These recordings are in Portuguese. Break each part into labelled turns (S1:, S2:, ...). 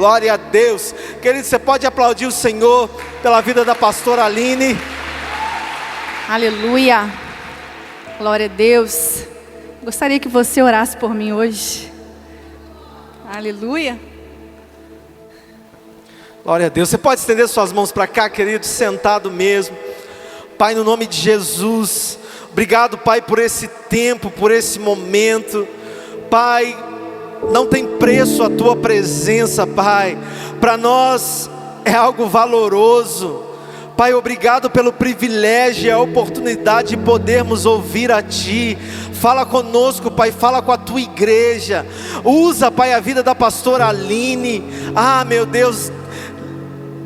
S1: Glória a Deus. Querido, você pode aplaudir o Senhor pela vida da pastora Aline.
S2: Aleluia. Glória a Deus. Gostaria que você orasse por mim hoje. Aleluia.
S1: Glória a Deus. Você pode estender suas mãos para cá, querido, sentado mesmo. Pai, no nome de Jesus, obrigado, Pai, por esse tempo, por esse momento. Pai, não tem preço a Tua presença, Pai. Para nós é algo valoroso. Pai, obrigado pelo privilégio e a oportunidade de podermos ouvir a Ti. Fala conosco, Pai, fala com a Tua igreja. Usa, Pai, a vida da pastora Aline. Ah, meu Deus,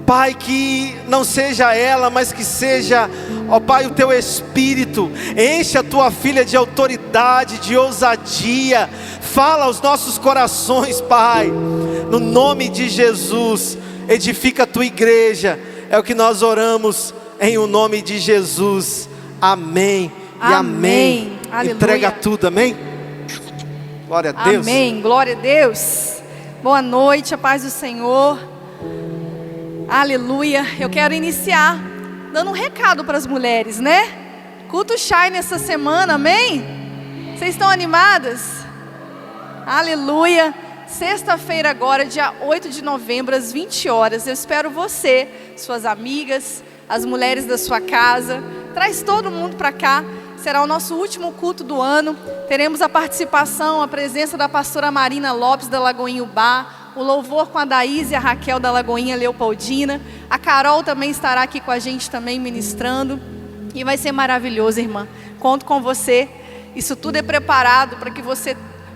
S1: Pai, que não seja ela, mas que seja, ó Pai, o Teu Espírito. Enche a Tua filha de autoridade, de ousadia. Fala aos nossos corações, Pai. No nome de Jesus, edifica a Tua igreja. É o que nós oramos em o nome de Jesus. Amém e amém.
S2: Aleluia.
S1: Entrega tudo, amém? Glória a Deus.
S2: Amém, glória a Deus. Boa noite, a paz do Senhor. Aleluia. Eu quero iniciar dando um recado para as mulheres, né? Culto Shine nessa semana, amém? Vocês estão animadas? Aleluia. Sexta-feira agora, dia 8 de novembro, às 20 horas. Eu espero você, suas amigas, as mulheres da sua casa. Traz todo mundo para cá. Será o nosso último culto do ano. Teremos a participação, a presença da pastora Marina Lopes da Lagoinha Ubá. O louvor com a Daís e a Raquel da Lagoinha Leopoldina. A Carol também estará aqui com a gente também ministrando. E vai ser maravilhoso, irmã. Conto com você. Isso tudo é preparado para que você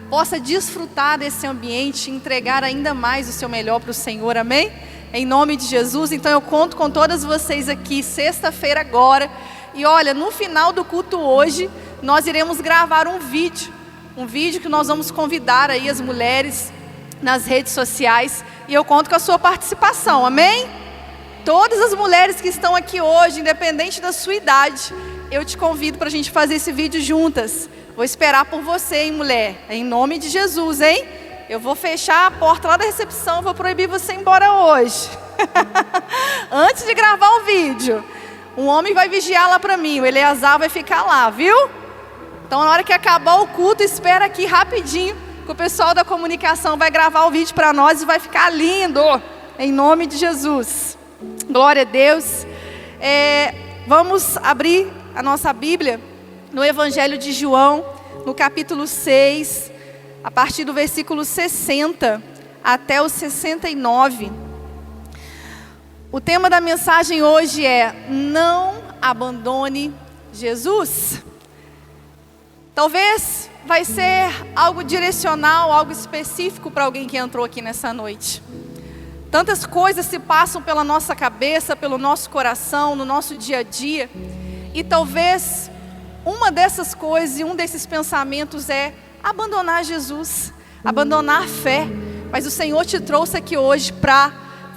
S2: possa desfrutar desse ambiente e entregar ainda mais o seu melhor para o Senhor, amém? Em nome de Jesus. Então eu conto com todas vocês aqui, sexta-feira agora. E olha, no final do culto hoje, nós iremos gravar um vídeo que nós vamos convidar aí as mulheres nas redes sociais. E eu conto com a sua participação, amém? Todas as mulheres que estão aqui hoje, independente da sua idade, eu te convido para a gente fazer esse vídeo juntas. Vou esperar por você, hein, mulher? Em nome de Jesus, hein? Eu vou fechar a porta lá da recepção, vou proibir você ir embora hoje. Antes de gravar o vídeo, um homem vai vigiar lá para mim, o Eleazar vai ficar lá, viu? Então, na hora que acabar o culto, espera aqui rapidinho, que o pessoal da comunicação vai gravar o vídeo para nós e vai ficar lindo, em nome de Jesus. Glória a Deus. Vamos abrir a nossa Bíblia no Evangelho de João, no capítulo 6, a partir do versículo 60 até o 69. O tema da mensagem hoje é: não abandone Jesus. Talvez vai ser algo direcional, algo específico para alguém que entrou aqui nessa noite. Tantas coisas se passam pela nossa cabeça, pelo nosso coração, no nosso dia a dia. E talvez uma dessas coisas e um desses pensamentos é abandonar Jesus, abandonar a fé. Mas o Senhor te trouxe aqui hoje para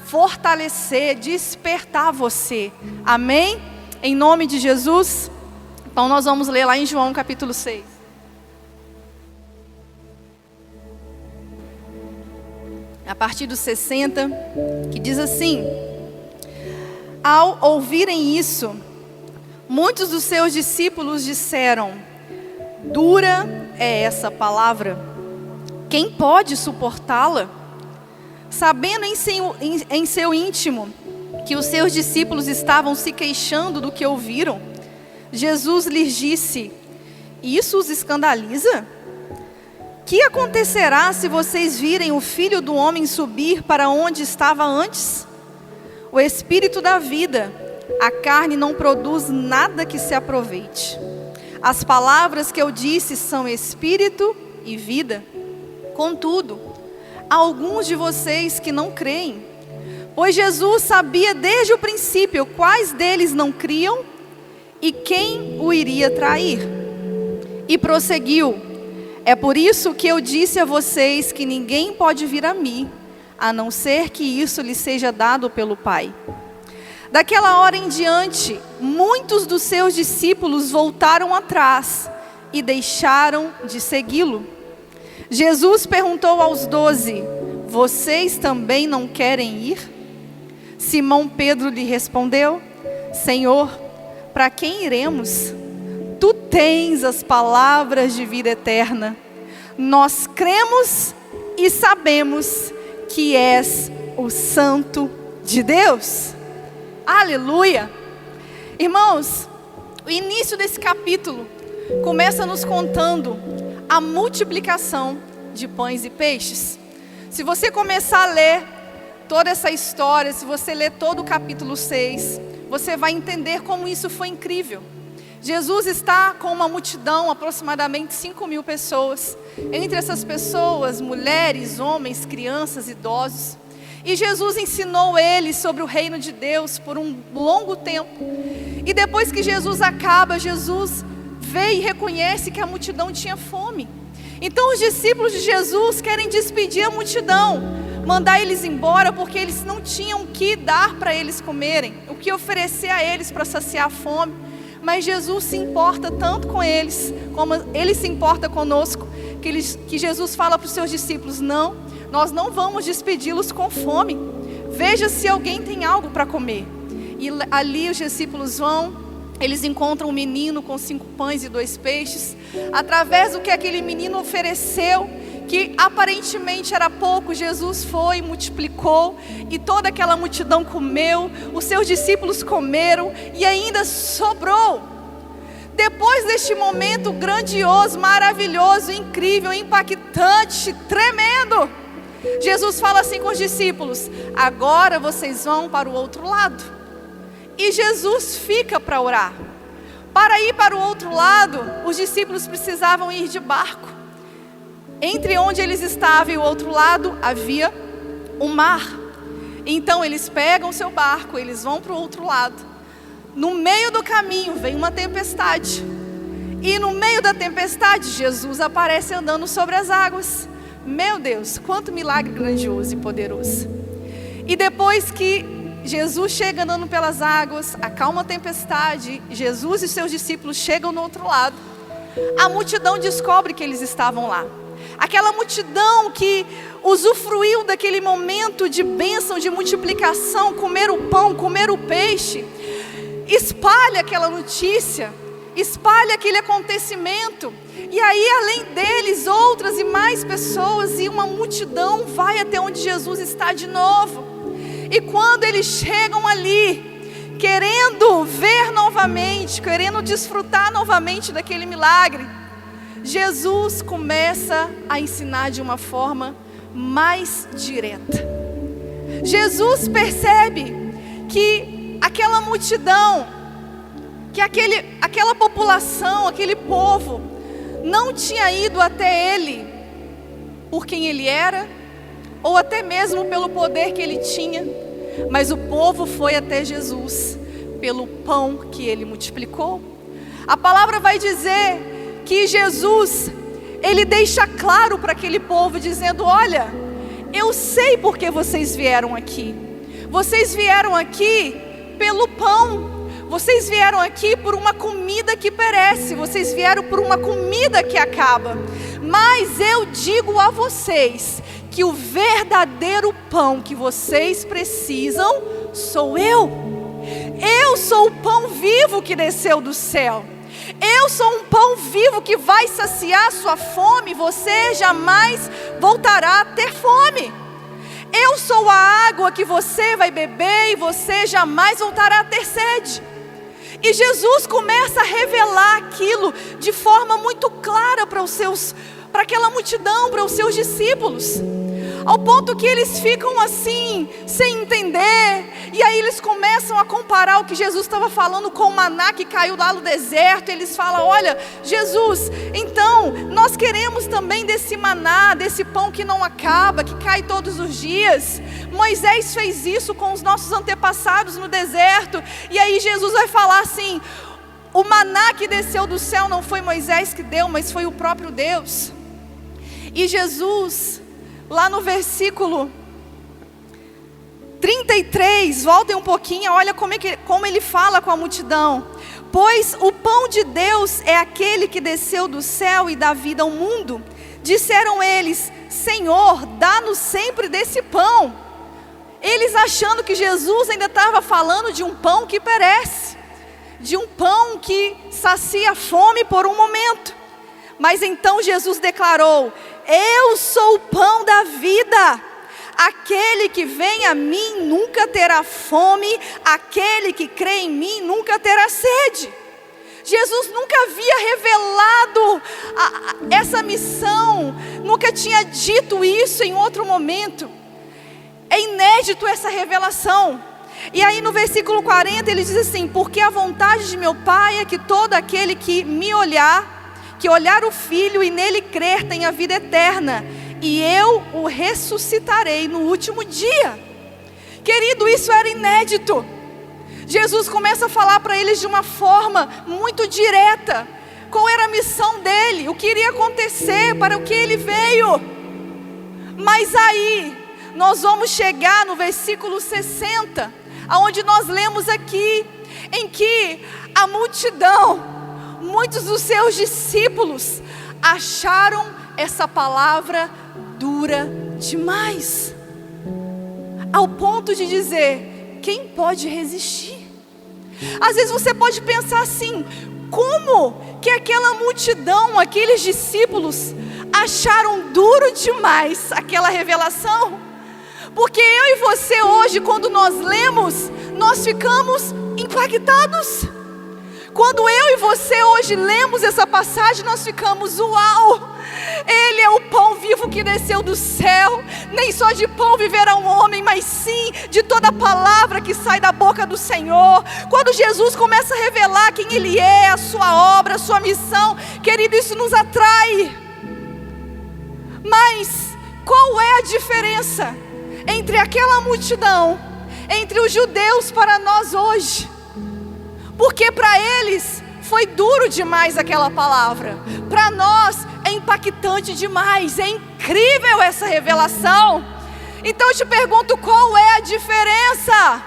S2: fortalecer, despertar você. Amém? Em nome de Jesus. Então nós vamos ler lá em João capítulo 6. A partir do 60, que diz assim: ao ouvirem isso, muitos dos seus discípulos disseram: dura é essa palavra, quem pode suportá-la? Sabendo em seu íntimo que os seus discípulos estavam se queixando do que ouviram, Jesus lhes disse: isso os escandaliza? Que acontecerá se vocês virem o Filho do Homem subir para onde estava antes? O Espírito da vida, a carne não produz nada que se aproveite. As palavras que eu disse são Espírito e vida. Contudo, há alguns de vocês que não creem, pois Jesus sabia desde o princípio quais deles não criam e quem o iria trair. E prosseguiu: é por isso que eu disse a vocês que ninguém pode vir a mim, a não ser que isso lhe seja dado pelo Pai. Daquela hora em diante, muitos dos seus discípulos voltaram atrás e deixaram de segui-lo. Jesus perguntou aos 12: vocês também não querem ir? Simão Pedro lhe respondeu: Senhor, para quem iremos? Tu tens as palavras de vida eterna. Nós cremos e sabemos que és o Santo de Deus. Aleluia! Irmãos, o início desse capítulo começa nos contando a multiplicação de pães e peixes. Se você começar a ler toda essa história, se você ler todo o capítulo 6, você vai entender como isso foi incrível. Jesus está com uma multidão, aproximadamente 5.000 pessoas. Entre essas pessoas, mulheres, homens, crianças, idosos. E Jesus ensinou eles sobre o reino de Deus por um longo tempo. E depois que Jesus acaba, Jesus vê e reconhece que a multidão tinha fome. Então os discípulos de Jesus querem despedir a multidão, mandar eles embora, porque eles não tinham o que dar para eles comerem, o que oferecer a eles para saciar a fome. Mas Jesus se importa tanto com eles, como Ele se importa conosco, que Jesus fala para os seus discípulos: não, nós não vamos despedi-los com fome. Veja se alguém tem algo para comer. E ali os discípulos vão, eles encontram um menino com 5 pães e 2 peixes. Através do que aquele menino ofereceu, que aparentemente era pouco, Jesus foi e multiplicou, e toda aquela multidão comeu, os seus discípulos comeram, e ainda sobrou. Depois deste momento grandioso, maravilhoso, incrível, impactante, tremendo, Jesus fala assim com os discípulos: agora vocês vão para o outro lado. E Jesus fica para orar. Para ir para o outro lado, os discípulos precisavam ir de barco. Entre onde eles estavam e o outro lado havia um mar. Então eles pegam o seu barco, eles vão para o outro lado. No meio do caminho vem uma tempestade. E no meio da tempestade, Jesus aparece andando sobre as águas. Meu Deus, quanto milagre grandioso e poderoso. E depois que Jesus chega andando pelas águas, acalma a tempestade, Jesus e seus discípulos chegam no outro lado, a multidão descobre que eles estavam lá. Aquela multidão que usufruiu daquele momento de bênção, de multiplicação, comer o pão, comer o peixe, espalha aquela notícia, espalha aquele acontecimento. E aí, além deles, outras e mais pessoas, e uma multidão vai até onde Jesus está de novo. E quando eles chegam ali, querendo ver novamente, querendo desfrutar novamente daquele milagre, Jesus começa a ensinar de uma forma mais direta. Jesus percebe que aquela multidão, que aquela população, aquele povo, não tinha ido até Ele por quem Ele era, ou até mesmo pelo poder que Ele tinha, mas o povo foi até Jesus pelo pão que Ele multiplicou. A palavra vai dizer que Jesus, Ele deixa claro para aquele povo, dizendo: olha, eu sei porque vocês vieram aqui. Vocês vieram aqui pelo pão. Vocês vieram aqui por uma comida que perece. Vocês vieram por uma comida que acaba. Mas eu digo a vocês que o verdadeiro pão que vocês precisam sou eu. Eu sou o pão vivo que desceu do céu. Eu sou um pão vivo que vai saciar a sua fome. Você jamais voltará a ter fome. Eu sou a água que você vai beber e você jamais voltará a ter sede. E Jesus começa a revelar aquilo de forma muito clara para aquela multidão, para os seus discípulos. Ao ponto que eles ficam assim, sem entender. E aí eles começam a comparar o que Jesus estava falando com o maná que caiu lá no deserto. Eles falam: olha, Jesus, então nós queremos também desse maná, desse pão que não acaba, que cai todos os dias. Moisés fez isso com os nossos antepassados no deserto. E aí Jesus vai falar assim: o maná que desceu do céu não foi Moisés que deu, mas foi o próprio Deus. E Jesus, lá no versículo 33, voltem um pouquinho, olha como ele fala com a multidão. Pois o pão de Deus é aquele que desceu do céu e dá vida ao mundo. Disseram eles: Senhor, dá-nos sempre desse pão. Eles achando que Jesus ainda estava falando de um pão que perece, de um pão que sacia a fome por um momento. Mas então Jesus declarou: eu sou o pão da vida. Aquele que vem a mim nunca terá fome, aquele que crê em mim nunca terá sede. Jesus nunca havia revelado essa missão, nunca tinha dito isso em outro momento. É inédito essa revelação. E aí no versículo 40 ele diz assim: porque a vontade de meu Pai é que todo aquele que me olhar, que olhar o Filho e nele crer, tenha vida eterna, e eu o ressuscitarei no último dia. Querido, isso era inédito. Jesus começa a falar para eles de uma forma muito direta qual era a missão dele, o que iria acontecer, para o que ele veio. Mas aí nós vamos chegar no versículo 60, aonde nós lemos aqui, em que a multidão, muitos dos seus discípulos, acharam essa palavra dura demais, ao ponto de dizer: quem pode resistir? Às vezes você pode pensar assim: como que aquela multidão, aqueles discípulos, acharam duro demais aquela revelação? Porque eu e você hoje, quando nós lemos, nós ficamos impactados. Quando eu e você hoje lemos essa passagem, nós ficamos: uau! Ele é o pão vivo que desceu do céu. Nem só de pão viverá um homem, mas sim de toda a palavra que sai da boca do Senhor. Quando Jesus começa a revelar quem Ele é, a sua obra, a sua missão, querido, isso nos atrai. Mas qual é a diferença entre aquela multidão, entre os judeus, para nós hoje? Porque para eles foi duro demais aquela palavra. Para nós é impactante demais, é incrível essa revelação. Então eu te pergunto: qual é a diferença?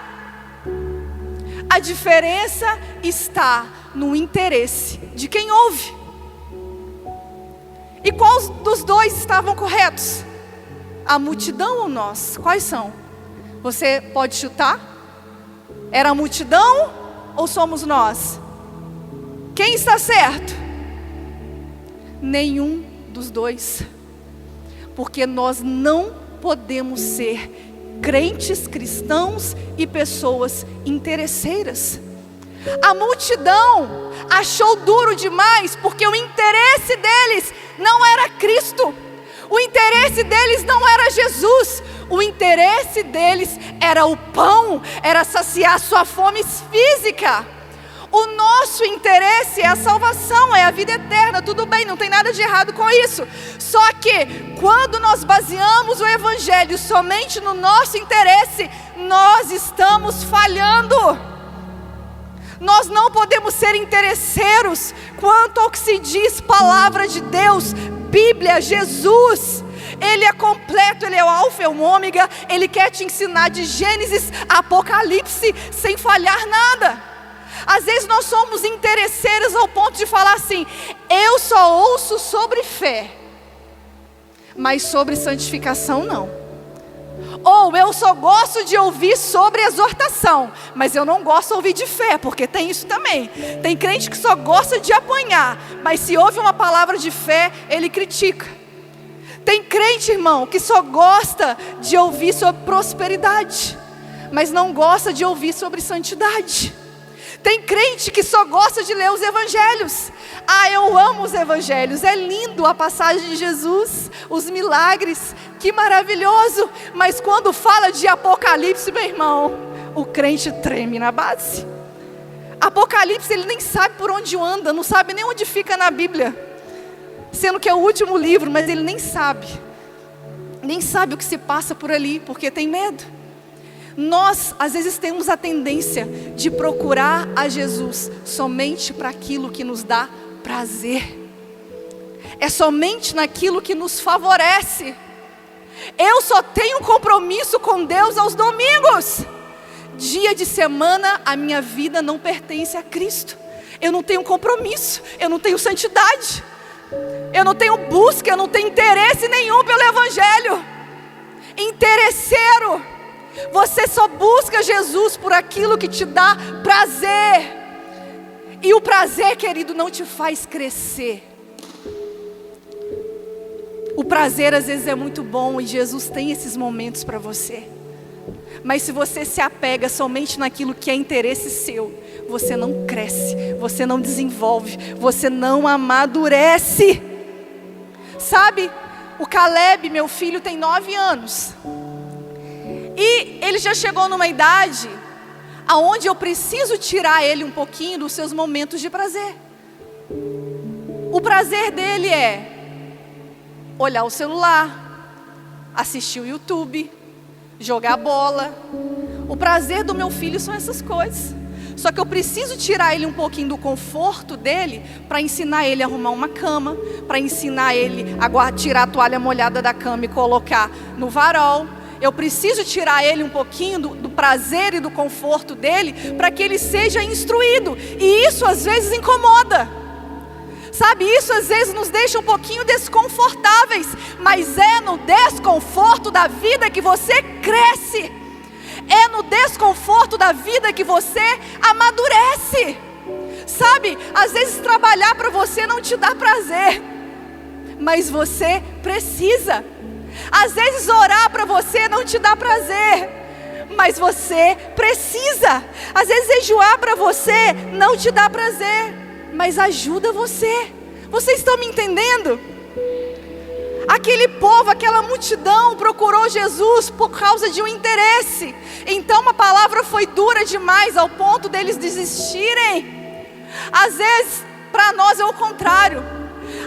S2: A diferença está no interesse de quem ouve. E qual dos dois estavam corretos? A multidão ou nós? Quais são? Você pode chutar? Era a multidão ou somos nós? Quem está certo? Nenhum dos dois. Porque nós não podemos ser crentes, cristãos e pessoas interesseiras. A multidão achou duro demais porque o interesse deles não era Cristo. O interesse deles não era Jesus. O interesse deles era o pão, era saciar sua fome física. O nosso interesse é a salvação, é a vida eterna. Tudo bem, não tem nada de errado com isso. Só que quando nós baseamos o Evangelho somente no nosso interesse, nós estamos falhando. Nós não podemos ser interesseiros quanto ao que se diz palavra de Deus, Bíblia, Jesus. Ele é completo, Ele é o alfa e o ômega. Ele quer te ensinar de Gênesis a Apocalipse sem falhar nada. Às vezes nós somos interesseiros ao ponto de falar assim: eu só ouço sobre fé, mas sobre santificação não. Ou eu só gosto de ouvir sobre exortação, mas eu não gosto de ouvir de fé, porque tem isso também. Tem crente que só gosta de apanhar, mas se ouve uma palavra de fé, ele critica. Tem crente, irmão, que só gosta de ouvir sobre prosperidade, mas não gosta de ouvir sobre santidade. Tem crente que só gosta de ler os evangelhos. Ah, eu amo os evangelhos, é lindo a passagem de Jesus, os milagres, que maravilhoso. Mas quando fala de Apocalipse, meu irmão, o crente treme na base. Apocalipse, ele nem sabe por onde anda, não sabe nem onde fica na Bíblia, sendo que é o último livro, mas ele nem sabe o que se passa por ali, porque tem medo. Nós, às vezes, temos a tendência de procurar a Jesus somente para aquilo que nos dá prazer. É somente naquilo que nos favorece. Eu só tenho compromisso com Deus aos domingos. Dia de semana, a minha vida não pertence a Cristo. Eu não tenho compromisso, eu não tenho santidade. Eu não tenho busca, eu não tenho interesse nenhum pelo Evangelho. Interesseiro. Você só busca Jesus por aquilo que te dá prazer. E o prazer, querido, não te faz crescer. O prazer às vezes é muito bom e Jesus tem esses momentos para você. Mas se você se apega somente naquilo que é interesse seu, você não cresce, você não desenvolve, você não amadurece. Sabe, o Caleb, meu filho, tem 9 anos. E ele já chegou numa idade aonde eu preciso tirar ele um pouquinho dos seus momentos de prazer. O prazer dele é olhar o celular, assistir o YouTube, jogar bola. O prazer do meu filho são essas coisas. Só que eu preciso tirar ele um pouquinho do conforto dele para ensinar ele a arrumar uma cama, para ensinar ele a tirar a toalha molhada da cama e colocar no varal. Eu preciso tirar ele um pouquinho do prazer e do conforto dele para que ele seja instruído. E isso às vezes incomoda. Sabe, isso às vezes nos deixa um pouquinho desconfortáveis. Mas é no desconforto da vida que você cresce. É no desconforto da vida que você amadurece. Sabe, às vezes trabalhar para você não te dá prazer, mas você precisa. Às vezes orar para você não te dá prazer, mas você precisa. Às vezes jejuar para você não te dá prazer, mas ajuda você. Vocês estão me entendendo? Aquele povo, aquela multidão procurou Jesus por causa de um interesse. Então a palavra foi dura demais ao ponto deles desistirem. Às vezes para nós é o contrário.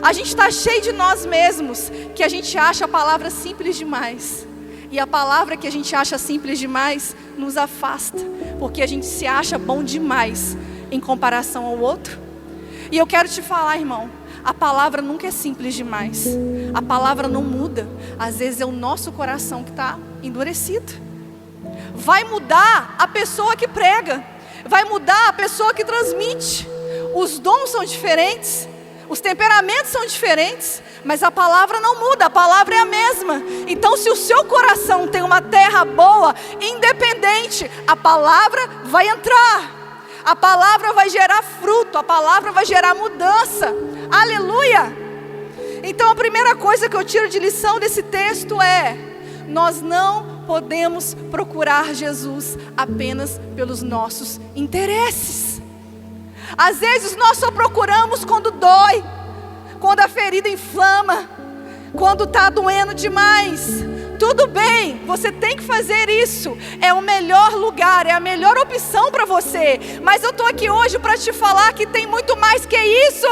S2: A gente está cheio de nós mesmos, que a gente acha a palavra simples demais. E a palavra que a gente acha simples demais nos afasta, porque a gente se acha bom demais em comparação ao outro. E eu quero te falar, irmão, a palavra nunca é simples demais. A palavra não muda. Às vezes é o nosso coração que está endurecido. Vai mudar a pessoa que prega, vai mudar a pessoa que transmite. Os dons são diferentes, os temperamentos são diferentes, mas a palavra não muda, a palavra é a mesma. Então se o seu coração tem uma terra boa, independente, a palavra vai entrar. A palavra vai gerar fruto, a palavra vai gerar mudança. Aleluia! Então a primeira coisa que eu tiro de lição desse texto é: nós não podemos procurar Jesus apenas pelos nossos interesses. Às vezes nós só procuramos quando dói, quando a ferida inflama, quando está doendo demais. Tudo bem, você tem que fazer isso, é o melhor lugar, é a melhor opção para você. Mas eu estou aqui hoje para te falar que tem muito mais que isso.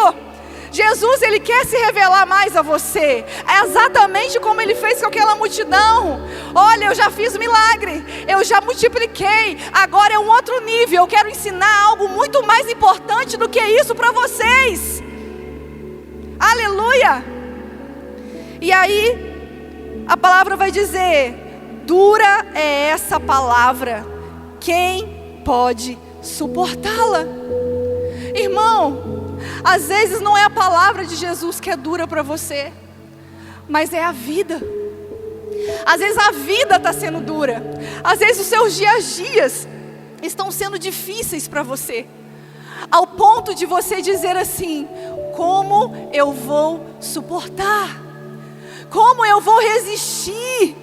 S2: Jesus, Ele quer se revelar mais a você. É exatamente como Ele fez com aquela multidão. Olha, eu já fiz milagre, eu já multipliquei, agora é um outro nível. Eu quero ensinar algo muito mais importante do que isso para vocês. Aleluia! E aí a palavra vai dizer: dura é essa palavra, quem pode suportá-la? Irmão, às vezes não é a palavra de Jesus que é dura para você, mas é a vida. Às vezes a vida está sendo dura, às vezes os seus dias estão sendo difíceis para você, ao ponto de você dizer assim: como eu vou suportar? Como eu vou resistir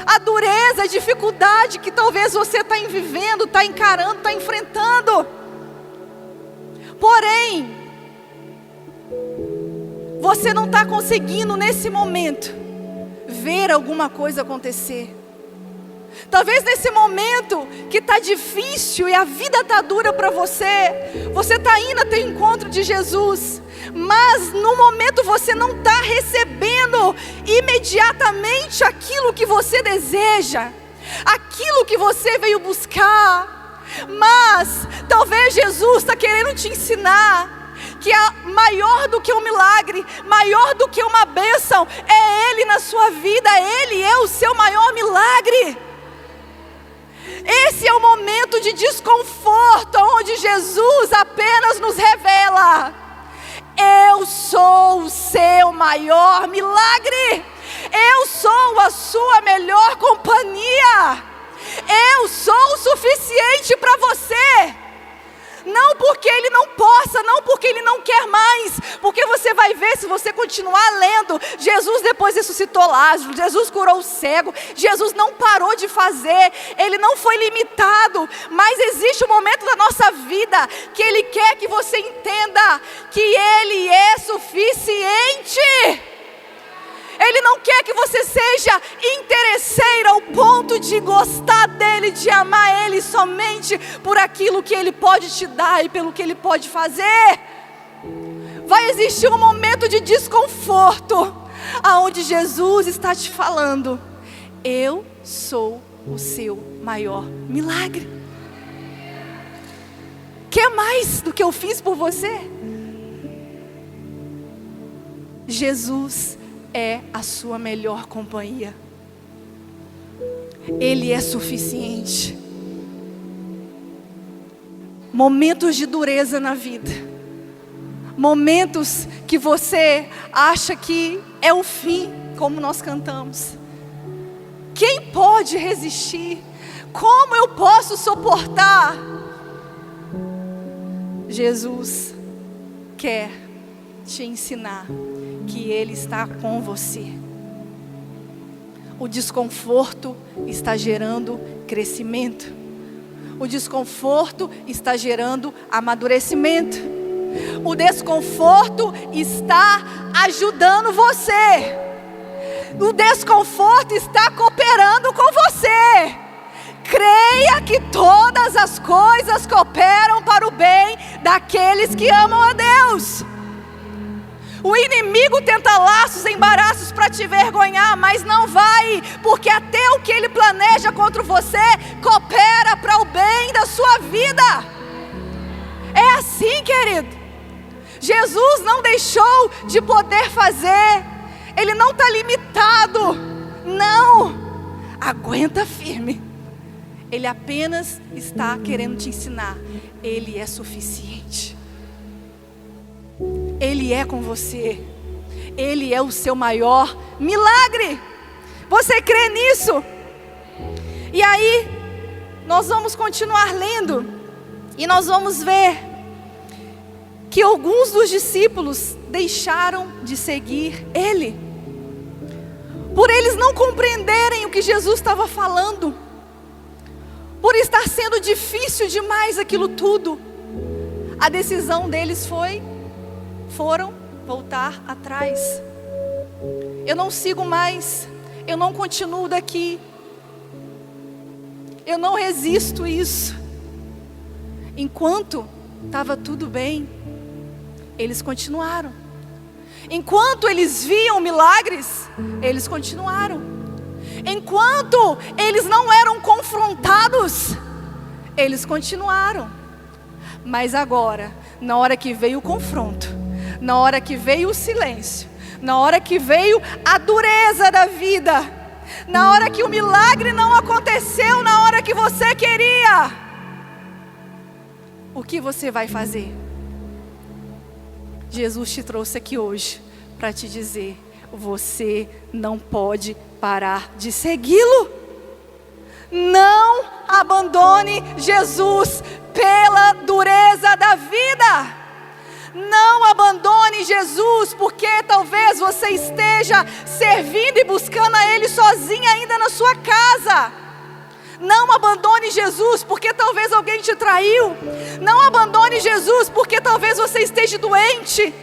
S2: à dureza, à dificuldade que talvez você está vivendo, está encarando, está enfrentando? Porém, você não está conseguindo nesse momento ver alguma coisa acontecer. Talvez nesse momento que está difícil e a vida está dura para você, você está indo até o encontro de Jesus, mas no momento você não está recebendo imediatamente aquilo que você deseja, aquilo que você veio buscar. Mas talvez Jesus está querendo te ensinar que é maior do que um milagre, maior do que uma bênção, é Ele na sua vida, Ele é o seu maior milagre. Esse é o momento de desconforto, onde Jesus apenas nos revela: Eu sou o seu maior milagre. Eu sou a sua melhor companhia. Eu sou o suficiente para você. Não porque Ele não possa, não porque Ele não quer mais, porque você vai ver, se você continuar lendo, Jesus depois ressuscitou Lázaro, Jesus curou o cego, Jesus não parou de fazer, Ele não foi limitado, mas existe um momento da nossa vida que Ele quer que você entenda que Ele é suficiente. Ele não quer que você seja interesseira ao ponto de gostar dEle, de amar Ele somente por aquilo que Ele pode te dar e pelo que Ele pode fazer. Vai existir um momento de desconforto, aonde Jesus está te falando: eu sou o seu maior milagre. Quer mais do que eu fiz por você? Jesus é a sua melhor companhia. Ele é suficiente. Momentos de dureza na vida, momentos que você acha que é o fim, como nós cantamos. Quem pode resistir? Como eu posso suportar? Jesus quer te ensinar que Ele está com você. O desconforto está gerando crescimento. O desconforto está gerando amadurecimento. O desconforto está ajudando você. O desconforto está cooperando com você. Creia que todas as coisas cooperam para o bem daqueles que amam a Deus. O inimigo tenta laços, embaraços para te envergonhar, mas não vai, porque até o que ele planeja contra você coopera para o bem da sua vida. É assim, querido. Jesus não deixou de poder fazer. Ele não está limitado. Não. Aguenta firme. Ele apenas está querendo te ensinar. Ele é suficiente. Ele é com você. Ele é o seu maior milagre. Você crê nisso? E aí, nós vamos continuar lendo. E nós vamos ver que alguns dos discípulos deixaram de seguir Ele, por eles não compreenderem o que Jesus estava falando, por estar sendo difícil demais aquilo tudo. A decisão deles foram voltar atrás. Eu não sigo mais, eu não continuo daqui, eu não resisto isso. Enquanto estava tudo bem, eles continuaram. Enquanto eles viam milagres, eles continuaram. Enquanto eles não eram confrontados, eles continuaram. Mas agora, na hora que veio o confronto, na hora que veio o silêncio, na hora que veio a dureza da vida, na hora que o milagre não aconteceu na hora que você queria, o que você vai fazer? Jesus te trouxe aqui hoje para te dizer: você não pode parar de segui-lo. Não abandone Jesus pela dureza da vida. Não abandone Jesus porque talvez você esteja servindo e buscando a Ele sozinha ainda na sua casa. Não abandone Jesus porque talvez alguém te traiu. Não abandone Jesus porque talvez você esteja doente.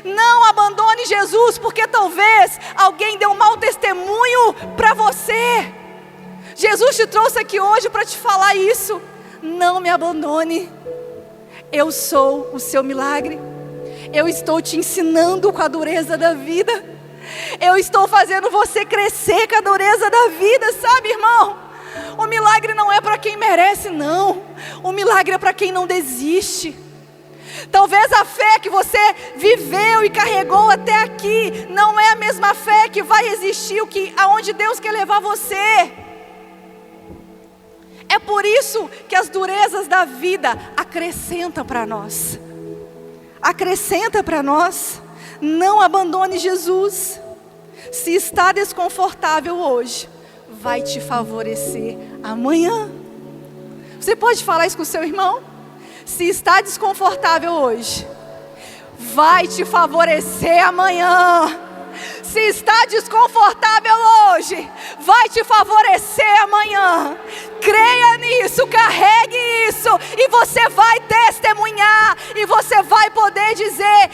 S2: Não abandone Jesus porque talvez alguém deu um mau testemunho para você. Jesus te trouxe aqui hoje para te falar isso. Não me abandone. Eu sou o seu milagre. Eu estou te ensinando com a dureza da vida. Eu estou fazendo você crescer com a dureza da vida, sabe, irmão? O milagre não é para quem merece, não. O milagre é para quem não desiste. Talvez a fé que você viveu e carregou até aqui não é a mesma fé que vai existir aonde Deus quer levar você. É por isso que as durezas da vida acrescentam para nós. acrescenta para nós: não abandone Jesus. Se está desconfortável hoje, vai te favorecer amanhã. Você pode falar isso com o seu irmão? Se está desconfortável hoje, vai te favorecer amanhã. Se está desconfortável hoje, vai te favorecer amanhã. Creia nisso, carregue isso, e você vai testemunhar, e você vai poder dizer: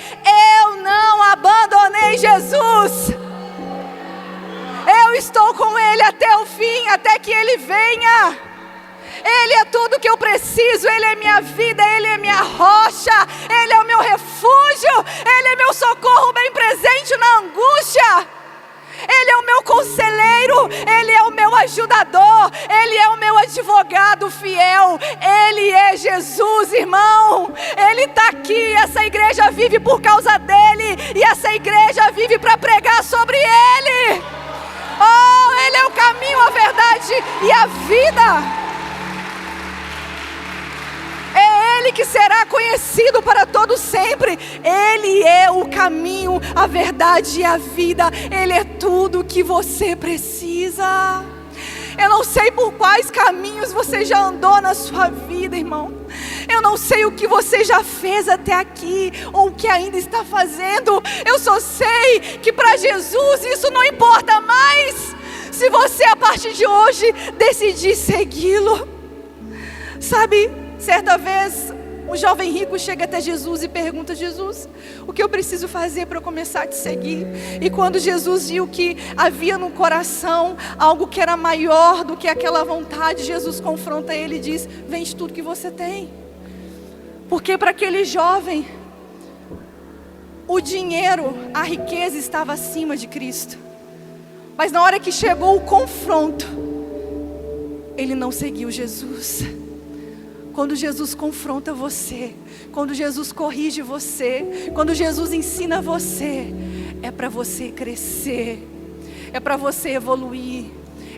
S2: eu não abandonei Jesus. Eu estou com Ele até o fim, até que Ele venha. Ele é tudo que eu preciso, Ele é minha vida, Ele é minha rocha, Ele é o meu refúgio, Ele é meu socorro bem presente na angústia. Ele é o meu conselheiro, Ele é o meu ajudador, Ele é o meu advogado fiel. Ele é Jesus, irmão. Ele está aqui, essa igreja vive por causa dEle, e essa igreja vive para pregar sobre Ele. Oh, Ele é o caminho, a verdade e a vida. É Ele que será conhecido para todos sempre. Ele é o caminho, a verdade e a vida. Ele é tudo o que você precisa. Eu não sei por quais caminhos você já andou na sua vida, irmão. Eu não sei o que você já fez até aqui, ou o que ainda está fazendo. Eu só sei que para Jesus isso não importa mais, se você a partir de hoje decidir segui-lo. Sabe, certa vez um jovem rico chega até Jesus e pergunta: Jesus, o que eu preciso fazer para eu começar a te seguir? E quando Jesus viu que havia no coração algo que era maior do que aquela vontade, Jesus confronta ele e diz: vende tudo que você tem. Porque para aquele jovem, o dinheiro, a riqueza estava acima de Cristo. Mas na hora que chegou o confronto, ele não seguiu Jesus. Quando Jesus confronta você, quando Jesus corrige você, quando Jesus ensina você, é para você crescer, é para você evoluir,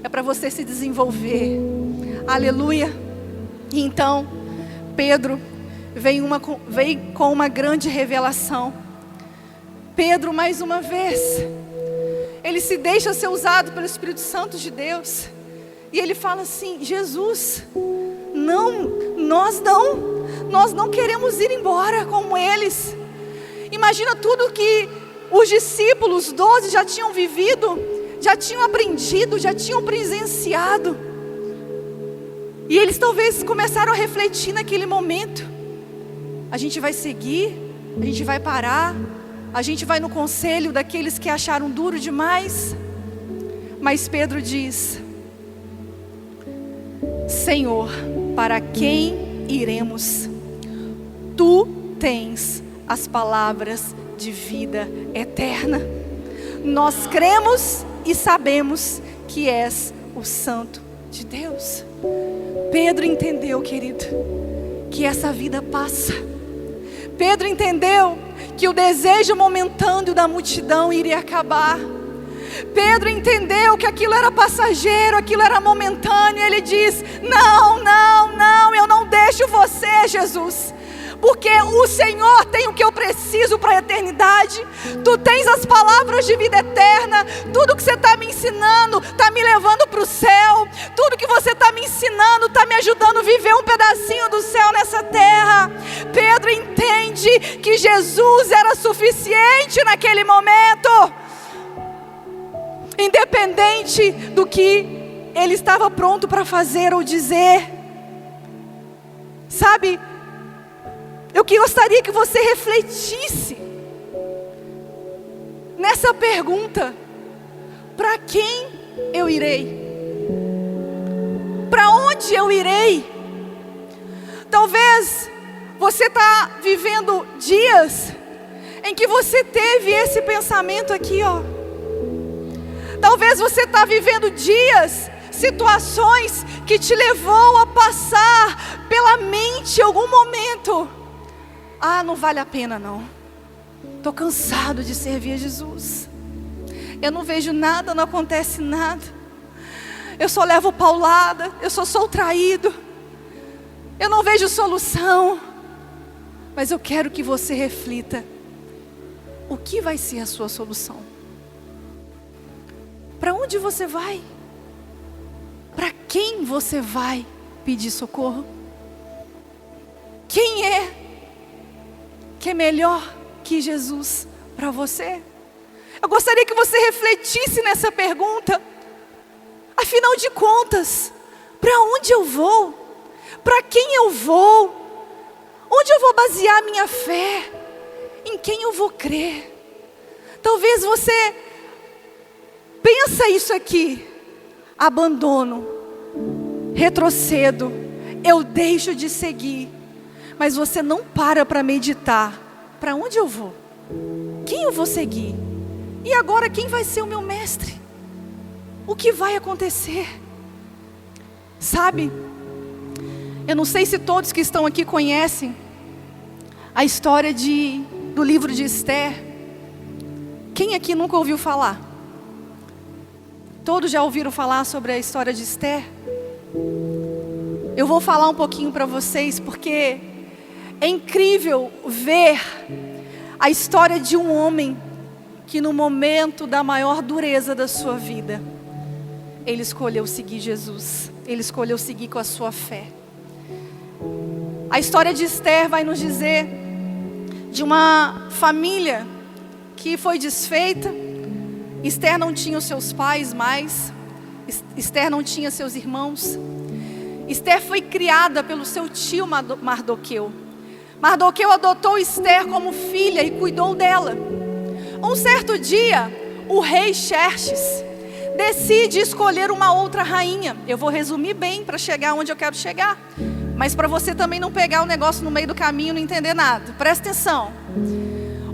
S2: é para você se desenvolver. Aleluia. E então, Pedro veio com uma grande revelação. Pedro, mais uma vez, ele se deixa ser usado pelo Espírito Santo de Deus. E ele fala assim: Jesus, nós não queremos ir embora como eles. Imagina tudo que os discípulos, 12, já tinham vivido, já tinham aprendido, já tinham presenciado. E eles talvez começaram a refletir naquele momento: a gente vai seguir? A gente vai parar? A gente vai no conselho daqueles que acharam duro demais? Mas Pedro diz: Senhor, para quem iremos? Tu tens as palavras de vida eterna. Nós cremos e sabemos que és o Santo de Deus. Pedro entendeu, querido, que essa vida passa. Pedro entendeu que o desejo momentâneo da multidão iria acabar. Pedro entendeu que aquilo era passageiro, aquilo era momentâneo. Ele diz: não, eu não deixo você, Jesus, porque o Senhor tem o que eu preciso para a eternidade. Tu tens as palavras de vida eterna. Tudo que você está me ensinando está me levando para o céu. Tudo que você está me ensinando está me ajudando a viver um pedacinho do céu nessa terra. Pedro entende que Jesus era suficiente naquele momento, independente do que ele estava pronto para fazer ou dizer. Sabe, eu gostaria que você refletisse nessa pergunta: para quem eu irei? Para onde eu irei? Talvez você está vivendo dias em que você teve esse pensamento aqui, ó. Talvez você está vivendo dias, situações que te levou a passar pela mente em algum momento: ah, não vale a pena não. Estou cansado de servir a Jesus. Eu não vejo nada, não acontece nada. Eu só levo paulada, eu só sou traído. Eu não vejo solução. Mas eu quero que você reflita: o que vai ser a sua solução? Para onde você vai? Para quem você vai pedir socorro? Quem é que é melhor que Jesus para você? Eu gostaria que você refletisse nessa pergunta. Afinal de contas, para onde eu vou? Para quem eu vou? Onde eu vou basear minha fé? Em quem eu vou crer? Talvez você pensa isso aqui: abandono, retrocedo, eu deixo de seguir. Mas você não para meditar: para onde eu vou? Quem eu vou seguir? E agora quem vai ser o meu mestre? O que vai acontecer? Sabe, eu não sei se todos que estão aqui conhecem a história do livro de Esther. Quem aqui nunca ouviu falar? Todos já ouviram falar sobre a história de Esther? Eu vou falar um pouquinho para vocês, porque é incrível ver a história de um homem que no momento da maior dureza da sua vida, ele escolheu seguir Jesus. Ele escolheu seguir com a sua fé. A história de Esther vai nos dizer de uma família que foi desfeita. Esther não tinha os seus pais mais. Esther não tinha seus irmãos. Esther foi criada pelo seu tio Mardoqueu. Mardoqueu adotou Esther como filha e cuidou dela. Um certo dia, o rei Xerxes decide escolher uma outra rainha. Eu vou resumir bem para chegar onde eu quero chegar, mas para você também não pegar o negócio no meio do caminho e não entender nada. Presta atenção.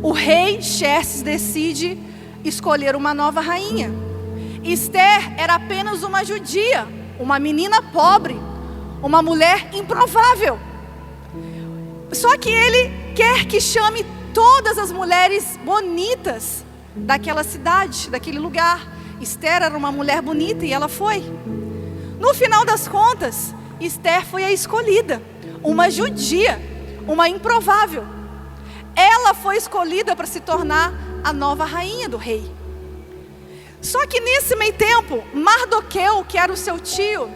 S2: O rei Xerxes decide escolher uma nova rainha. Esther era apenas uma judia, uma menina pobre, uma mulher improvável. Só que ele quer que chame todas as mulheres bonitas daquela cidade, daquele lugar. Esther era uma mulher bonita e ela foi. No final das contas, Esther foi a escolhida, uma judia, uma improvável. Ela foi escolhida para se tornar a nova rainha do rei. Só que nesse meio tempo, Mardoqueu, que era o seu tio,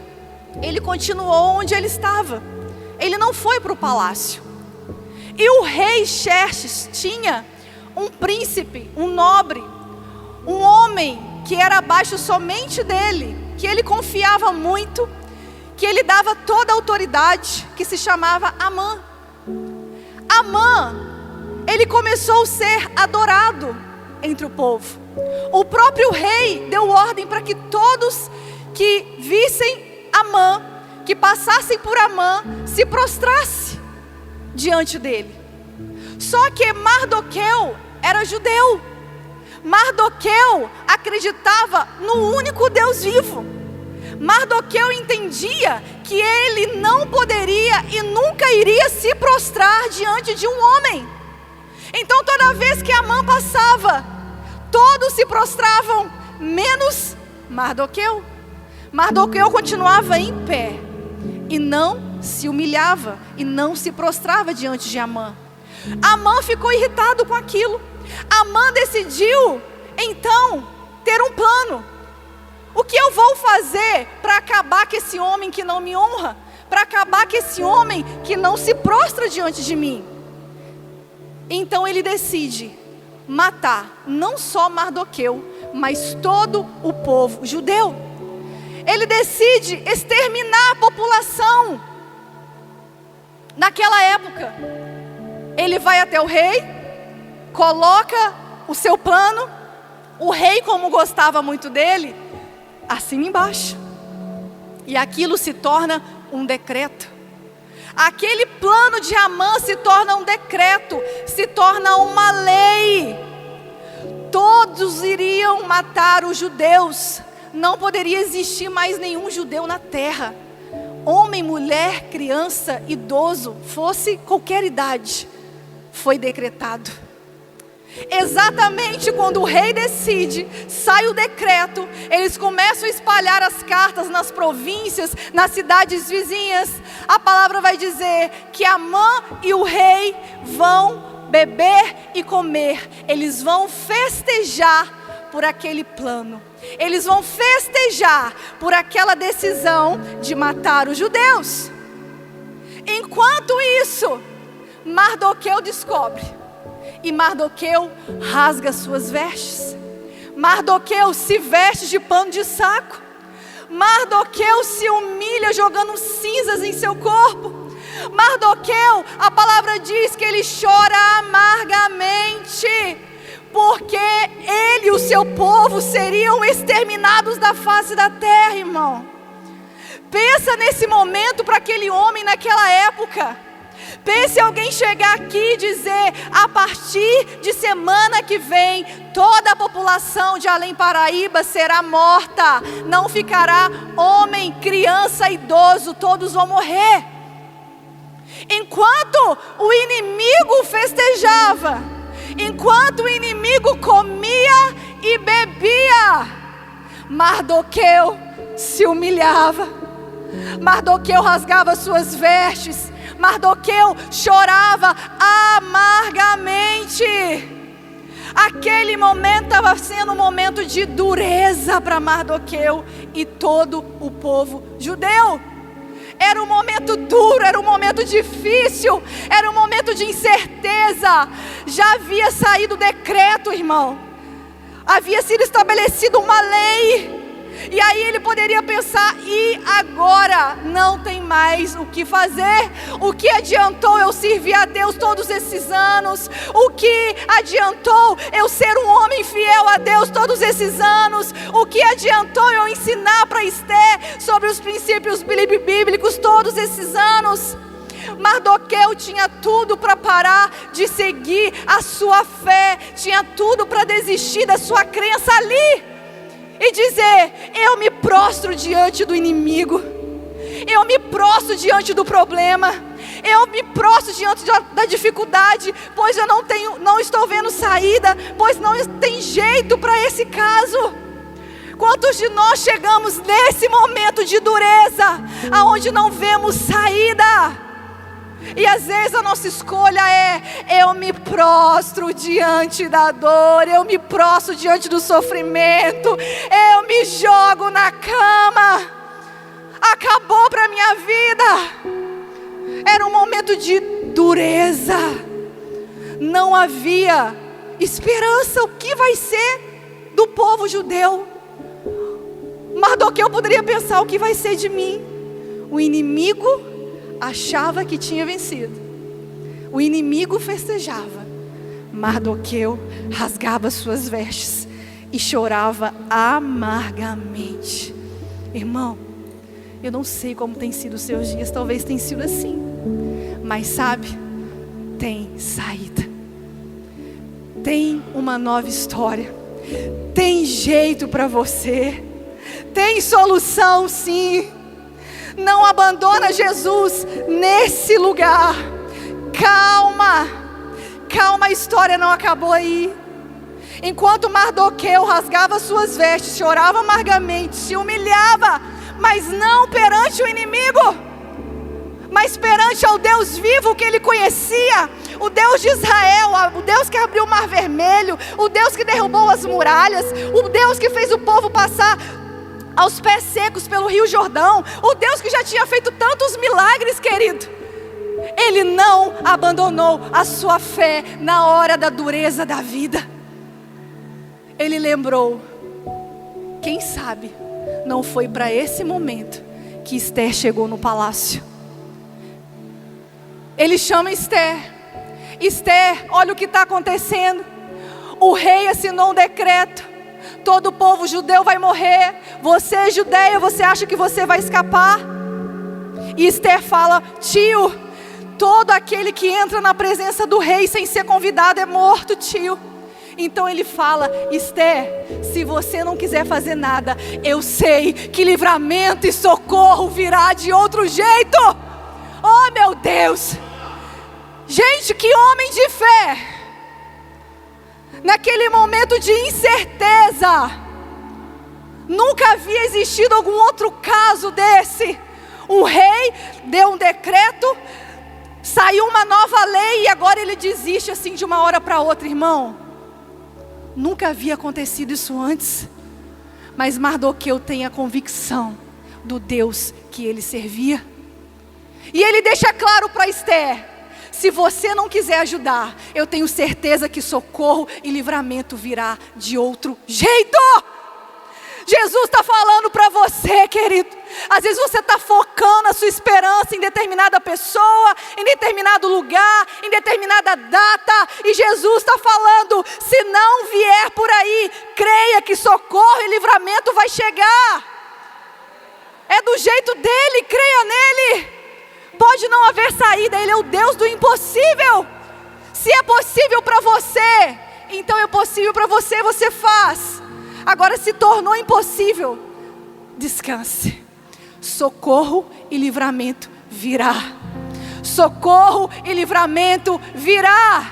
S2: ele continuou onde ele estava. Ele não foi para o palácio. E o rei Xerxes tinha um príncipe, um nobre, um homem que era abaixo somente dele, que ele confiava muito, que ele dava toda a autoridade, que se chamava Amã. Amã, ele começou a ser adorado entre o povo. O próprio rei deu ordem para que todos que vissem Amã, que passassem por Amã, se prostrassem diante dele. Só que Mardoqueu era judeu. Mardoqueu acreditava no único Deus vivo. Mardoqueu entendia que ele não poderia e nunca iria se prostrar diante de um homem. Então toda vez que Amã passava, todos se prostravam, menos Mardoqueu. Mardoqueu continuava em pé e não se humilhava e não se prostrava diante de Amã. Amã ficou irritado com aquilo. Amã decidiu então ter um plano. O que eu vou fazer para acabar com esse homem que não me honra? Para acabar com esse homem que não se prostra diante de mim? Então ele decide matar não só Mardoqueu, mas todo o povo judeu. Ele decide exterminar a população. Naquela época, ele vai até o rei, coloca o seu plano. O rei, como gostava muito dele, assina embaixo. E aquilo se torna um decreto. Aquele plano de Amã se torna um decreto, se torna uma lei. Todos iriam matar os judeus. Não poderia existir mais nenhum judeu na terra. Homem, mulher, criança, idoso, fosse qualquer idade, foi decretado. Exatamente quando o rei decide, sai o decreto, eles começam a espalhar as cartas nas províncias, nas cidades vizinhas. A palavra vai dizer que Amã e o rei vão beber e comer, eles vão festejar por aquele plano, eles vão festejar por aquela decisão de matar os judeus. Enquanto isso, Mardoqueu descobre, e Mardoqueu rasga suas vestes. Mardoqueu se veste de pano de saco. Mardoqueu se humilha jogando cinzas em seu corpo. Mardoqueu, a palavra diz que ele chora amargamente, porque ele e o seu povo seriam exterminados da face da terra, irmão. Pensa nesse momento para aquele homem naquela época. Pense alguém chegar aqui e dizer: a partir de semana que vem, toda a população de Além Paraíba será morta. Não ficará homem, criança, idoso, todos vão morrer. Enquanto o inimigo festejava, enquanto o inimigo comia e bebia, Mardoqueu se humilhava. Mardoqueu rasgava suas vestes. Mardoqueu chorava amargamente. Aquele momento estava sendo um momento de dureza para Mardoqueu e todo o povo judeu. Era um momento duro, era um momento difícil, era um momento de incerteza. Já havia saído o decreto, irmão. Havia sido estabelecida uma lei. E aí ele poderia pensar: e agora? Não tem mais o que fazer. O que adiantou eu servir a Deus todos esses anos? O que adiantou eu ser um homem fiel a Deus todos esses anos? O que adiantou eu ensinar para Esther sobre os princípios bíblicos todos esses anos? Mardoqueu tinha tudo para parar de seguir a sua fé, tinha tudo para desistir da sua crença ali e dizer: eu me prostro diante do inimigo, eu me prostro diante do problema, eu me prostro diante da dificuldade, pois eu não estou vendo saída, pois não tem jeito para esse caso. Quantos de nós chegamos nesse momento de dureza, aonde não vemos saída? E às vezes a nossa escolha é: eu me prostro diante da dor, eu me prostro diante do sofrimento, eu me jogo na cama, acabou para a minha vida. Era um momento de dureza, não havia esperança. O que vai ser do povo judeu? Mardoqueu poderia pensar: o que vai ser de mim? O inimigo achava que tinha vencido, o inimigo festejava. Mardoqueu rasgava suas vestes e chorava amargamente. Irmão, eu não sei como tem sido os seus dias, talvez tenha sido assim, mas sabe, tem saída, tem uma nova história, tem jeito para você, tem solução sim. Não abandona Jesus nesse lugar. Calma, calma, a história não acabou aí. Enquanto Mardoqueu rasgava suas vestes, chorava amargamente, se humilhava, mas não perante o inimigo, mas perante ao Deus vivo que ele conhecia, o Deus de Israel, o Deus que abriu o mar vermelho, o Deus que derrubou as muralhas, o Deus que fez o povo passar aos pés secos pelo Rio Jordão, o Deus que já tinha feito tantos milagres, querido. Ele não abandonou a sua fé na hora da dureza da vida. Ele lembrou: quem sabe não foi para esse momento que Esther chegou no palácio. Ele chama Esther: Esther, olha o que está acontecendo. O rei assinou um decreto, todo o povo judeu vai morrer. Você é judeia, você acha que você vai escapar? E Esther fala: tio, todo aquele que entra na presença do rei sem ser convidado é morto, tio. Então ele fala: Esther, se você não quiser fazer nada, eu sei que livramento e socorro virá de outro jeito. Oh meu Deus, gente, que homem de fé. naquele momento de incerteza. Nunca havia existido algum outro caso desse. Um rei deu um decreto, saiu uma nova lei e agora ele desiste assim de uma hora para outra, irmão. Nunca havia acontecido isso antes. Mas Mardoqueu tem a convicção do Deus que ele servia. E ele deixa claro para Esther: se você não quiser ajudar, eu tenho certeza que socorro e livramento virá de outro jeito. Jesus está falando para você, querido. Às vezes você está focando a sua esperança em determinada pessoa, em determinado lugar, em determinada data. E Jesus está falando: se não vier por aí, creia que socorro e livramento vai chegar. É do jeito dele, creia nele. Pode não haver saída, ele é o Deus do impossível. Se é possível para você, então é possível para você, você faz. Agora se tornou impossível, descanse. Socorro e livramento virá. Socorro e livramento virá.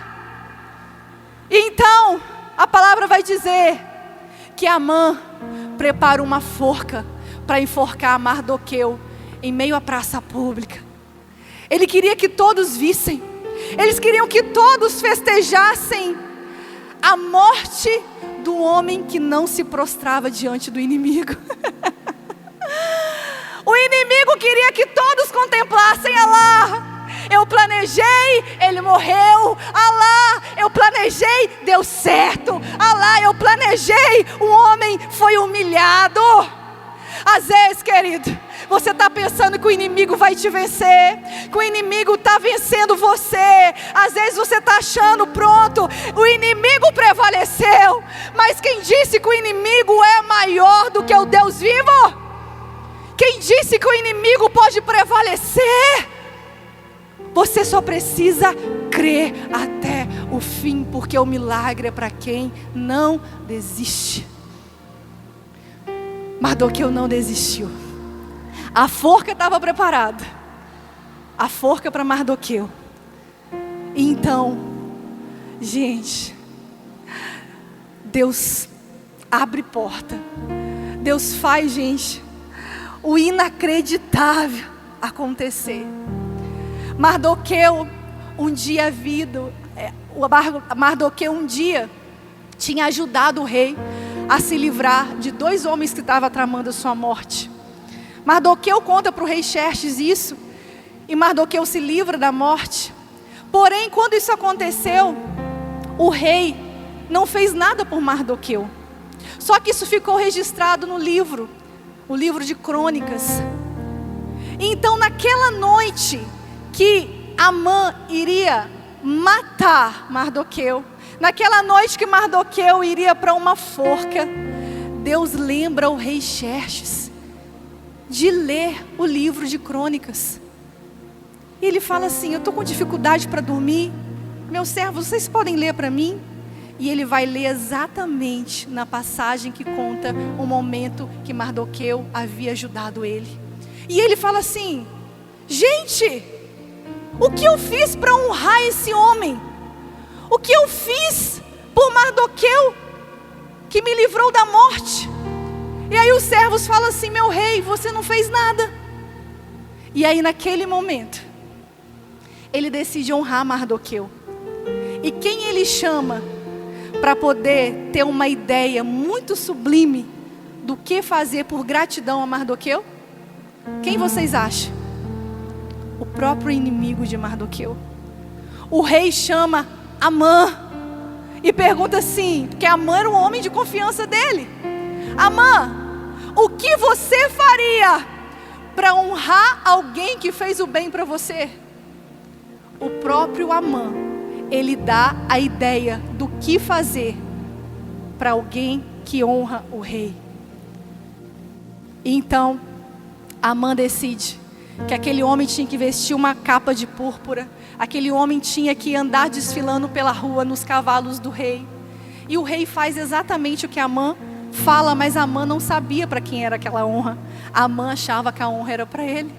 S2: Então, a palavra vai dizer que Amã prepara uma forca para enforcar Mardoqueu em meio à praça pública. Ele queria que todos vissem. Eles queriam que todos festejassem a morte do homem que não se prostrava diante do inimigo. O inimigo queria que todos contemplassem: ah lá, eu planejei, ele morreu. Ah lá, eu planejei, deu certo. Ah lá, eu planejei, o homem foi humilhado. Às vezes, querido, você está pensando que o inimigo vai te vencer, que o inimigo está vencendo você. Às vezes você está achando, pronto, o inimigo prevaleceu. Mas quem disse que o inimigo é maior do que o Deus vivo? Quem disse que o inimigo pode prevalecer? Você só precisa crer até o fim, porque o milagre é para quem não desiste. Mardoqueu não desistiu. A forca estava preparada. A forca para Mardoqueu. E então, gente, Deus abre porta. Deus faz, gente, o inacreditável acontecer. Mardoqueu um dia tinha ajudado o rei a se livrar de 2 homens que estavam tramando a sua morte. Mardoqueu conta para o rei Xerxes isso, e Mardoqueu se livra da morte. Porém, quando isso aconteceu, o rei não fez nada por Mardoqueu. Só que isso ficou registrado no livro, o livro de Crônicas. Então, naquela noite que Amã iria matar Mardoqueu, naquela noite que Mardoqueu iria para uma forca, Deus lembra o rei Xerxes de ler o livro de Crônicas. E ele fala assim: eu estou com dificuldade para dormir, meus servos, vocês podem ler para mim? E ele vai ler exatamente na passagem que conta o momento que Mardoqueu havia ajudado ele. E ele fala assim: gente, o que eu fiz para honrar esse homem? O que eu fiz por Mardoqueu, que me livrou da morte? E aí os servos falam assim: meu rei, você não fez nada. E aí naquele momento, ele decide honrar Mardoqueu. E quem ele chama para poder ter uma ideia muito sublime do que fazer por gratidão a Mardoqueu? Quem vocês acham? O próprio inimigo de Mardoqueu. O rei chama Amã e pergunta assim, porque Amã era um homem de confiança dele: Amã, o que você faria para honrar alguém que fez o bem para você? O próprio Amã, ele dá a ideia do que fazer para alguém que honra o rei. E então Amã decide que aquele homem tinha que vestir uma capa de púrpura, aquele homem tinha que andar desfilando pela rua nos cavalos do rei. E o rei faz exatamente o que Amã fala, mas Amã não sabia para quem era aquela honra. Amã achava que a honra era para ele.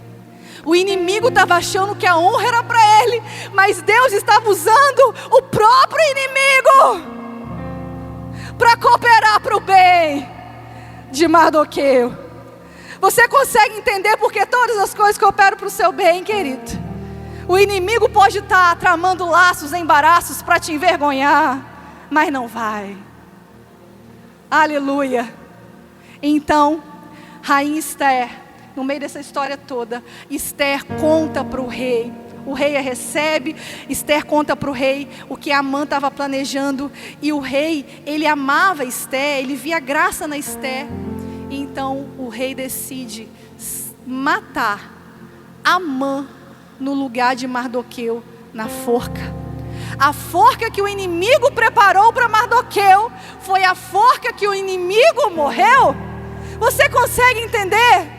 S2: O inimigo estava achando que a honra era para ele, mas Deus estava usando o próprio inimigo para cooperar para o bem de Mardoqueu. Você consegue entender porque todas as coisas cooperam para o seu bem, querido? O inimigo pode estar tramando laços, embaraços para te envergonhar, mas não vai. Aleluia. Então, rainha Esther, no meio dessa história toda, Esther conta para o rei. O rei a recebe, Esther conta para o rei o que Amã estava planejando. E o rei, ele amava Esther, ele via graça na Esther. Então o rei decide matar Amã no lugar de Mardoqueu, na forca. A forca que o inimigo preparou para Mardoqueu foi a forca que o inimigo morreu. Você consegue entender?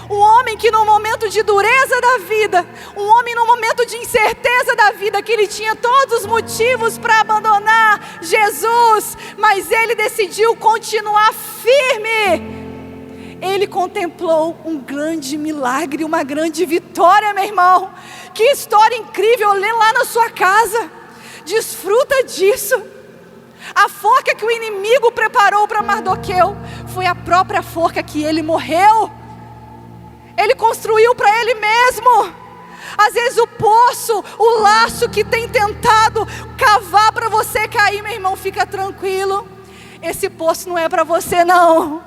S2: Um homem que no momento de dureza da vida, um homem no momento de incerteza da vida, que ele tinha todos os motivos para abandonar Jesus, mas ele decidiu continuar firme. Ele contemplou um grande milagre, uma grande vitória, meu irmão. Que história incrível, lê lá na sua casa. Desfruta disso. A forca que o inimigo preparou para Mardoqueu foi a própria forca que ele morreu. Ele construiu para ele mesmo. Às vezes o poço, o laço que tem tentado cavar para você cair, meu irmão, fica tranquilo. Esse poço não é para você não.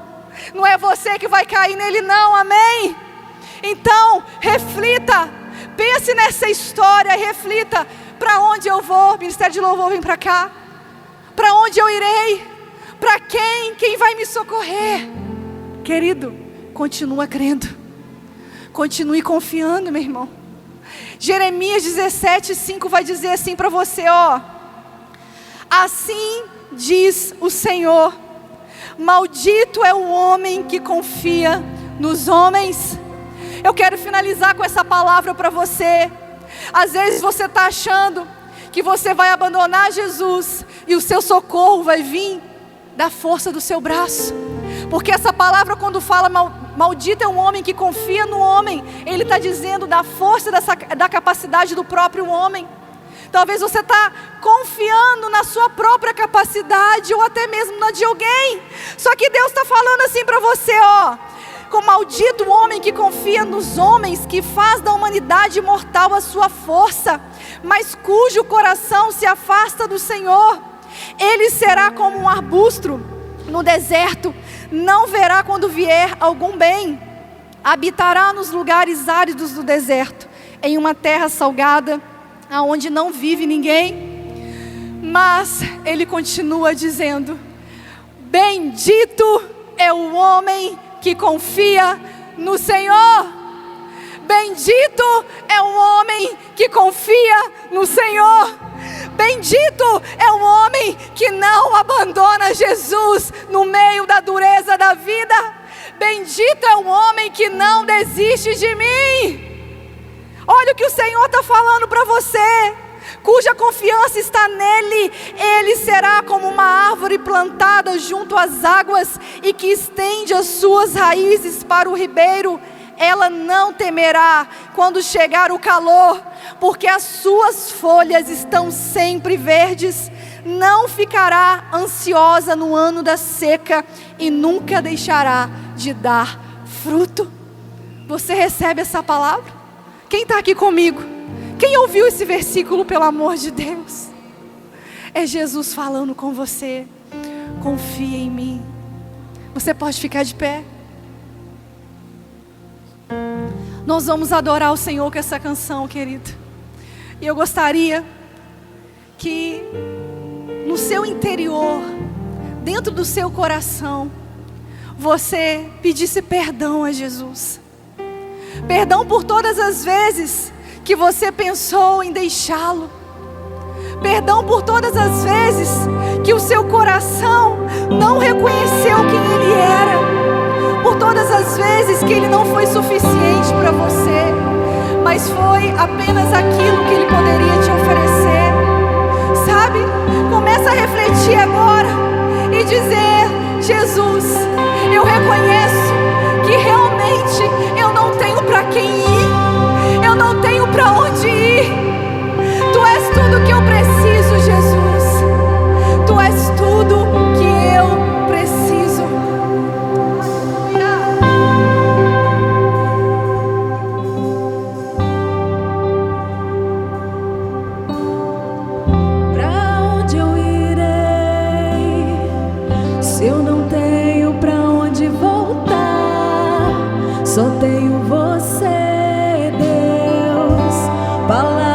S2: Não é você que vai cair nele não, amém? Então, reflita. Pense nessa história, reflita. Para onde eu vou? Ministério de Louvor, vem para cá. Para onde eu irei? Para quem? Quem vai me socorrer? Querido, continua crendo. Continue confiando, meu irmão. Jeremias 17:5 vai dizer assim para você, ó. Assim diz o Senhor: maldito é o homem que confia nos homens. Eu quero finalizar com essa palavra para você. Às vezes você está achando que você vai abandonar Jesus e o seu socorro vai vir da força do seu braço. Porque essa palavra, quando fala maldito é um homem que confia no homem, ele está dizendo da força, da capacidade do próprio homem. Talvez você está confiando na sua própria capacidade ou até mesmo na de alguém. Só que Deus está falando assim para você, ó. Com maldito o homem que confia nos homens, que faz da humanidade mortal a sua força, mas cujo coração se afasta do Senhor. Ele será como um arbusto no deserto, não verá quando vier algum bem. Habitará nos lugares áridos do deserto, em uma terra salgada, aonde não vive ninguém. Mas ele continua dizendo: bendito é o homem que confia no Senhor. Bendito é o homem que confia no Senhor. Bendito é o homem que não abandona Jesus no meio da dureza da vida. Bendito é o homem que não desiste de mim. Olha o que o Senhor está falando para você. Cuja confiança está nele. Ele será como uma árvore plantada junto às águas e que estende as suas raízes para o ribeiro. Ela não temerá quando chegar o calor, porque as suas folhas estão sempre verdes. Não ficará ansiosa no ano da seca e nunca deixará de dar fruto. Você recebe essa palavra? Quem está aqui comigo? Quem ouviu esse versículo, pelo amor de Deus? É Jesus falando com você. Confia em mim. Você pode ficar de pé. Nós vamos adorar o Senhor com essa canção, querido. E eu gostaria que no seu interior, dentro do seu coração, você pedisse perdão a Jesus. Perdão por todas as vezes que você pensou em deixá-lo. Perdão por todas as vezes que o seu coração não reconheceu quem Ele era. Por todas as vezes que Ele não foi suficiente para você, mas foi apenas aquilo que Ele poderia te oferecer. Sabe? Começa a refletir agora e dizer: Jesus, eu reconheço que realmente eu não tenho para quem ir, eu não tenho para onde ir. Tu és tudo que eu preciso, Jesus. Tu és tudo que eu
S3: palavra